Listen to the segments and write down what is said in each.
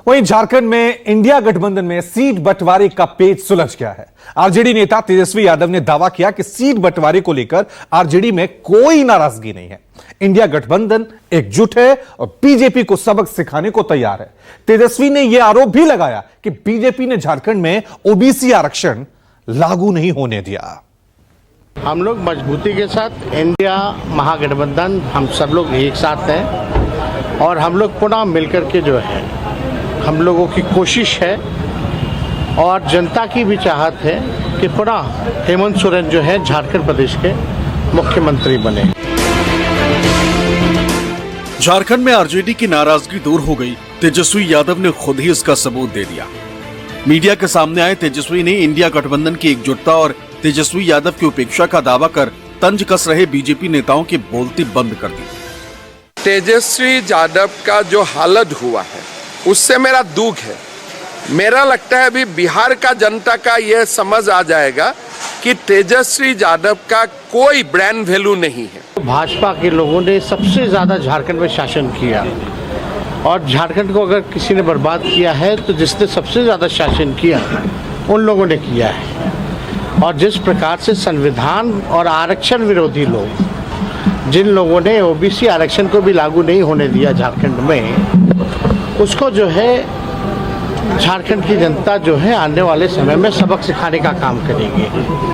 वहीं झारखंड में इंडिया गठबंधन में सीट बंटवारे का पेच सुलझ गया है। आरजेडी नेता तेजस्वी यादव ने दावा किया कि सीट बंटवारे को लेकर आरजेडी में कोई नाराजगी नहीं है। इंडिया गठबंधन एकजुट है और बीजेपी को सबक सिखाने को तैयार है। तेजस्वी ने यह आरोप भी लगाया कि बीजेपी ने झारखंड में ओबीसी आरक्षण लागू नहीं होने दिया। हम लोग मजबूती के साथ इंडिया महागठबंधन हम सब लोग एक साथ हैं और हम लोग पुनः मिलकर के जो है हम लोगों की कोशिश है और जनता की भी चाहत है कि पुनः हेमंत सोरेन जो है झारखंड प्रदेश के मुख्यमंत्री बने। झारखंड में आरजेडी की नाराजगी दूर हो गई। तेजस्वी यादव ने खुद ही इसका सबूत दे दिया। मीडिया के सामने आए तेजस्वी ने इंडिया गठबंधन की एकजुटता और तेजस्वी यादव की उपेक्षा का दावा कर तंज कस रहे बीजेपी नेताओं की बोलती बंद कर दी। तेजस्वी यादव का जो हालत हुआ है उससे मेरा दुख है। मेरा लगता है अभी बिहार का जनता का यह समझ आ जाएगा कि तेजस्वी यादव का कोई ब्रांड वैल्यू नहीं है। भाजपा के लोगों ने सबसे ज्यादा झारखंड में शासन किया और झारखंड को अगर किसी ने बर्बाद किया है तो जिसने सबसे ज्यादा शासन किया उन लोगों ने किया है। और जिस प्रकार से संविधान और आरक्षण विरोधी लोग, जिन लोगों ने ओबीसी आरक्षण को भी लागू नहीं होने दिया झारखंड में, उसको जो है झारखंड की जनता जो है आने वाले समय में सबक सिखाने का काम करेगी।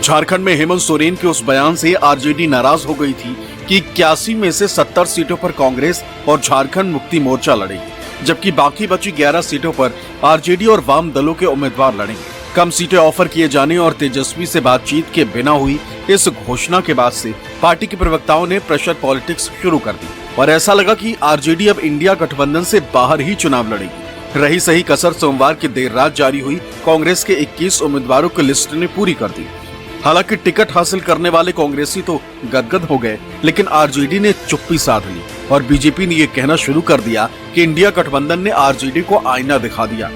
झारखंड में हेमंत सोरेन के उस बयान से आरजेडी नाराज हो गई थी कि 81 में से 70 सीटों पर कांग्रेस और झारखंड मुक्ति मोर्चा लड़ेगी, जबकि बाकी बची 11 सीटों पर आरजेडी और वाम दलों के उम्मीदवार लड़ेंगे। कम सीटें ऑफर किए जाने और तेजस्वी से बातचीत के बिना हुई इस घोषणा के बाद से पार्टी के प्रवक्ताओं ने प्रेशर पॉलिटिक्स शुरू कर दी और ऐसा लगा कि आरजेडी अब इंडिया गठबंधन से बाहर ही चुनाव लड़ेगी। रही सही कसर सोमवार की देर रात जारी हुई कांग्रेस के 21 उम्मीदवारों की लिस्ट ने पूरी कर दी। हालांकि टिकट हासिल करने वाले कांग्रेसी तो गदगद हो गए, लेकिन आरजेडी ने चुप्पी साध ली और बीजेपी ने यह कहना शुरू कर दिया कि इंडिया गठबंधन ने आरजेडी को आईना दिखा दिया।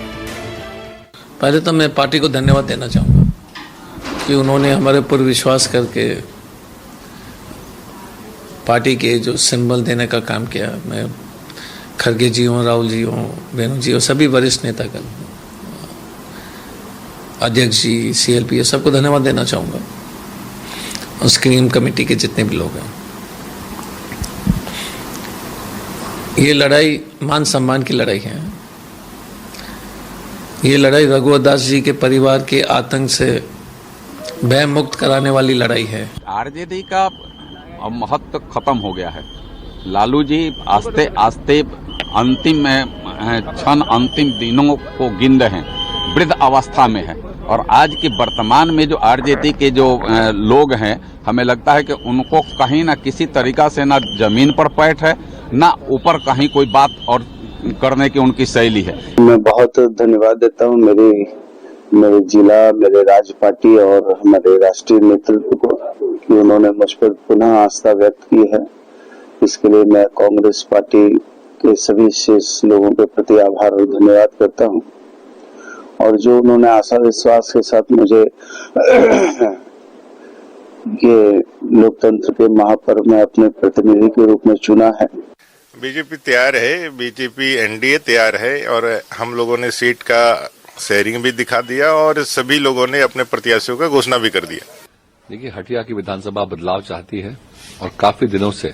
पहले तो मैं पार्टी को धन्यवाद देना चाहूँगा कि उन्होंने हमारे ऊपर विश्वास करके पार्टी के जो सिंबल देने का काम किया। मैं खड़गे जी हों, राहुल जी हों, बेनू जी हों, सभी वरिष्ठ नेता का, अध्यक्ष जी, CLP, सबको धन्यवाद देना चाहूँगा और स्क्रीनिंग कमेटी के जितने भी लोग हैं। ये लड़ाई मान सम्मान की लड़ाई है। ये लड़ाई रघुवर दास जी के परिवार के आतंक से भय मुक्त कराने वाली लड़ाई है। आरजेडी का महत्व खत्म हो गया है। लालू जी आस्ते आस्ते अंतिम क्षण, अंतिम दिनों को गिन रहे हैं, वृद्ध अवस्था में है। और आज की वर्तमान में जो आरजेडी के जो लोग हैं, हमें लगता है कि उनको कहीं ना किसी तरीका से ना जमीन पर पैठ है, ना ऊपर कहीं कोई बात और करने की उनकी शैली है। मैं बहुत धन्यवाद देता हूँ मेरे जिला, मेरे राज्य पार्टी और हमारे राष्ट्रीय नेतृत्व को कि उन्होंने मुझ पर पुनः आस्था व्यक्त की है। इसके लिए मैं कांग्रेस पार्टी के सभी शेष लोगों के प्रति आभार और धन्यवाद करता हूँ। और जो उन्होंने आशा विश्वास के साथ मुझे ये लोकतंत्र के महापर्व में अपने प्रतिनिधि के रूप में चुना है। बीजेपी तैयार है, बीजेपी एनडीए तैयार है और हम लोगों ने सीट का शेयरिंग भी दिखा दिया और सभी लोगों ने अपने प्रत्याशियों का घोषणा भी कर दिया। देखिए, हटिया की विधानसभा बदलाव चाहती है और काफी दिनों से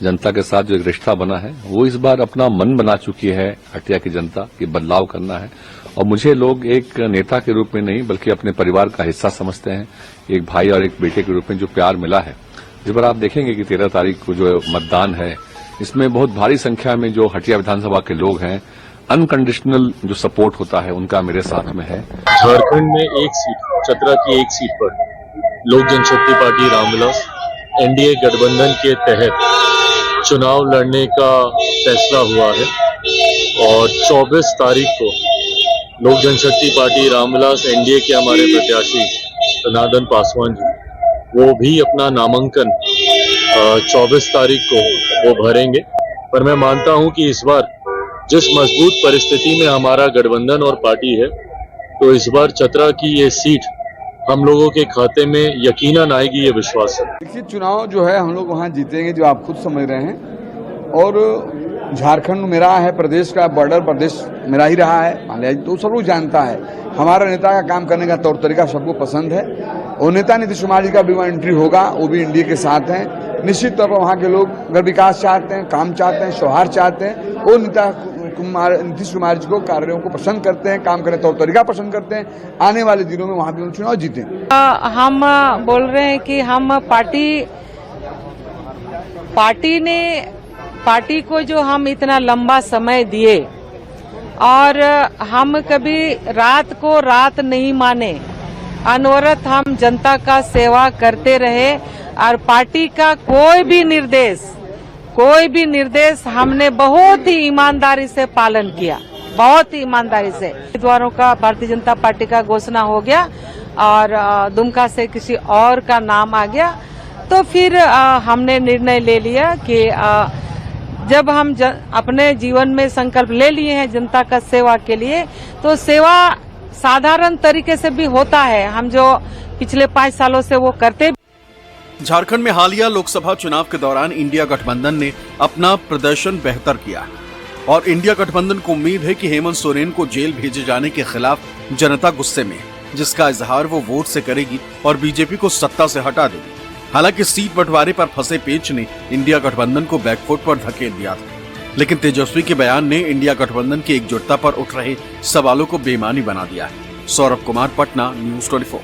जनता के साथ जो एक रिश्ता बना है वो इस बार अपना मन बना चुकी है हटिया की जनता कि बदलाव करना है। और मुझे लोग एक नेता के रूप में नहीं बल्कि अपने परिवार का हिस्सा समझते हैं, एक भाई और एक बेटे के रूप में जो प्यार मिला है। इस बार आप देखेंगे कि 13 तारीख को जो मतदान है इसमें बहुत भारी संख्या में जो हटिया विधानसभा के लोग हैं, अनकंडीशनल जो सपोर्ट होता है उनका मेरे साथ में है। झारखंड में एक सीट, चतरा की एक सीट पर लोक जनशक्ति पार्टी रामविलास एनडीए गठबंधन के तहत चुनाव लड़ने का फैसला हुआ है और 24 तारीख को लोक जनशक्ति पार्टी रामविलास एनडीए के हमारे प्रत्याशी सनातन पासवान जी वो भी अपना नामांकन 24 तारीख को वो भरेंगे। पर मैं मानता हूं कि इस बार जिस मजबूत परिस्थिति में हमारा गठबंधन और पार्टी है, तो इस बार चतरा की ये सीट हम लोगों के खाते में यकीनन आएगी, ये विश्वास है। देखिए, चुनाव जो है हम लोग वहाँ जीतेंगे, जो आप खुद समझ रहे हैं। और झारखंड मेरा है, प्रदेश का बॉर्डर प्रदेश मेरा ही रहा है, मान लिया तो सब लोग जानता है। हमारा नेता का काम करने का तौर तरीका सबको पसंद है और नेता नीतीश कुमार जी का भी वहाँ एंट्री होगा, वो भी एनडीए के साथ हैं। निश्चित तौर पर वहाँ के लोग अगर विकास चाहते हैं, काम चाहते हैं, सौहार्द चाहते हैं, वो नीतीश कुमार जी को कार्यों को पसंद करते हैं, काम करने तौर तरीका पसंद करते हैं। आने वाले दिनों में वहाँ भी चुनाव जीते। हम बोल रहे हैं कि हम पार्टी को जो हम इतना लंबा समय दिए और हम कभी रात को रात नहीं माने, अनवरत हम जनता का सेवा करते रहे और पार्टी का कोई भी निर्देश हमने बहुत ही ईमानदारी से पालन किया, बहुत ही ईमानदारी से। उम्मीदवारों का भारतीय जनता पार्टी का घोषणा हो गया और दुमका से किसी और का नाम आ गया, तो फिर हमने निर्णय ले लिया कि जब हम अपने जीवन में संकल्प ले लिए हैं जनता का सेवा के लिए, तो सेवा साधारण तरीके से भी होता है, हम जो पिछले 5 सालों से वो करते। झारखंड में हालिया लोकसभा चुनाव के दौरान इंडिया गठबंधन ने अपना प्रदर्शन बेहतर किया है और इंडिया गठबंधन को उम्मीद है कि हेमंत सोरेन को जेल भेजे जाने के खिलाफ जनता गुस्से में है, जिसका इजहार वो वोट से करेगी और बीजेपी को सत्ता से हटा देगी। हालांकि सीट बंटवारे पर फंसे पेच ने इंडिया गठबंधन को बैकफुट पर धकेल दिया था, लेकिन तेजस्वी के बयान ने इंडिया गठबंधन की एकजुटता पर उठ रहे सवालों को बेमानी बना दिया है। सौरभ कुमार, पटना, न्यूज़ 24।